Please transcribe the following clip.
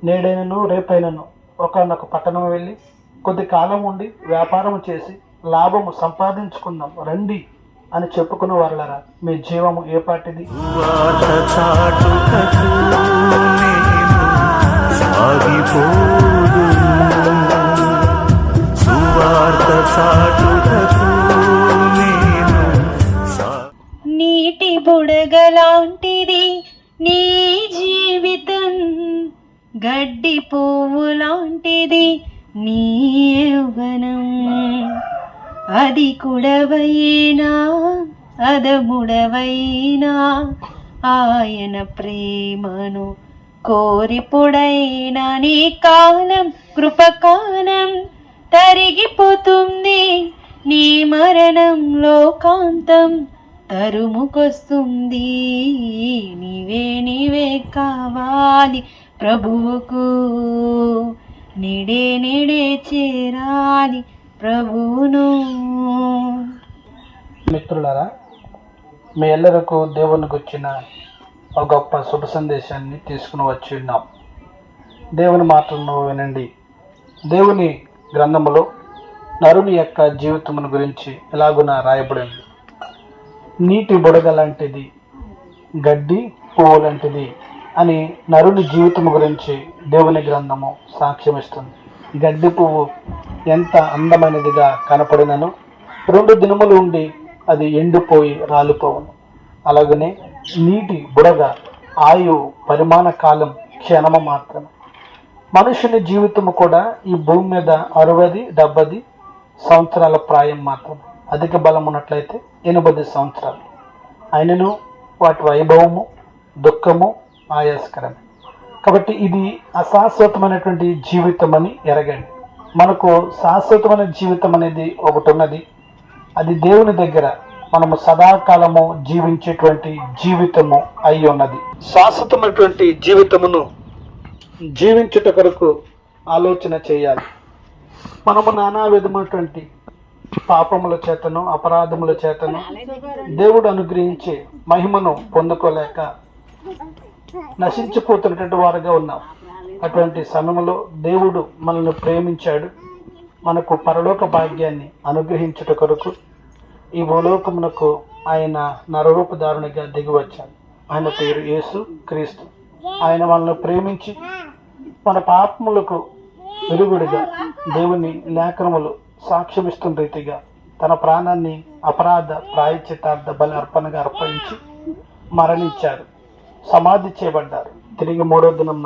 నేడైనను రేపైనను ఒకనొక పట్టణం వెళ్ళి కొద్ది కాలం ఉండి వ్యాపారం చేసి లాభము సంపాదించుకుందాం రండి అని చెప్పుకున్న వారలరా, మీ జీవము ఏ పాటిది? నీటి బుడగలాంటిది నీ జీవితం, గడ్డి పువ్వు లాంటిది నీ యవ్వనం. అది కుడవైనా అదముడవైనా ఆయన ప్రేమను కోరిపుడైనా నీ కాలం కృపకాలం తరిగిపోతుంది, నీ మరణం లోకాంతం తరుముకొస్తుంది. నీవే కావాలి ప్రభువుకు, నిడే చేరాలి ప్రభువును. మిత్రులారా, మీ ఎల్లరకు దేవుని గుర్చిన ఒక గొప్ప శుభ సందేశాన్ని తీసుకుని వచ్చి ఉన్నాం. దేవుని మాటలను వినండి. దేవుని గ్రంథములో నరుని యొక్క జీవితమును గురించి ఎలాగున రాయబడింది. నీటి బుడగ లాంటిది, గడ్డి పువ్వు లాంటిది అని నరుని జీవితం గురించి దేవుని గ్రంథము సాక్ష్యమిస్తుంది. గడ్డి పువ్వు ఎంత అందమైనదిగా కనపడినను 2 దినములు ఉండి అది ఎండిపోయి రాలిపోవును. అలాగనే నీటి బుడగ ఆయు పరిమాణ కాలం క్షణము మాత్రమే. మనుషుని జీవితము కూడా ఈ భూమి మీద 60-70 సంవత్సరాల ప్రాయం మాత్రమే. అధిక బలం ఉన్నట్లయితే 80 సంవత్సరాలు. అయినను వాటి వైభవము, దుఃఖము ఆయాస్కరమే. కాబట్టి ఇది అశాశ్వతమైనటువంటి జీవితం అని ఎరగండి. మనకు శాశ్వతమైన జీవితం అనేది ఒకటి ఉన్నది. అది దేవుని దగ్గర మనము సదాకాలము జీవించేటువంటి జీవితము అయి ఉన్నది. శాశ్వతమైనటువంటి జీవితమును జీవించుట కొరకు ఆలోచన చేయాలి. మనము నానా విధమైనటువంటి పాపముల చేతను అపరాధముల చేతను దేవుడు అనుగ్రహించే మహిమను పొందుకోలేక నశించిపోతున్నటువంటి వారుగా ఉన్నాం. అటువంటి సమయంలో దేవుడు మనల్ని ప్రేమించాడు. మనకు పరలోక భాగ్యాన్ని అనుగ్రహించుట కొరకు ఈ భూలోకమునకు ఆయన నరరూపధారునిగా దిగి వచ్చాడు. ఆయన పేరు యేసు క్రీస్తు. ఆయన మనల్ని ప్రేమించి మన పాపములకు విరుగుడిగా దేవుని లేఖనములు సాక్ష్యమిస్తున్న రీతిగా తన ప్రాణాన్ని అపరాధ ప్రాయశ్చిత్తార్థ బలి అర్పణగా అర్పించి మరణించారు, సమాధి చేయబడ్డారు. తిరిగి 3వ దినం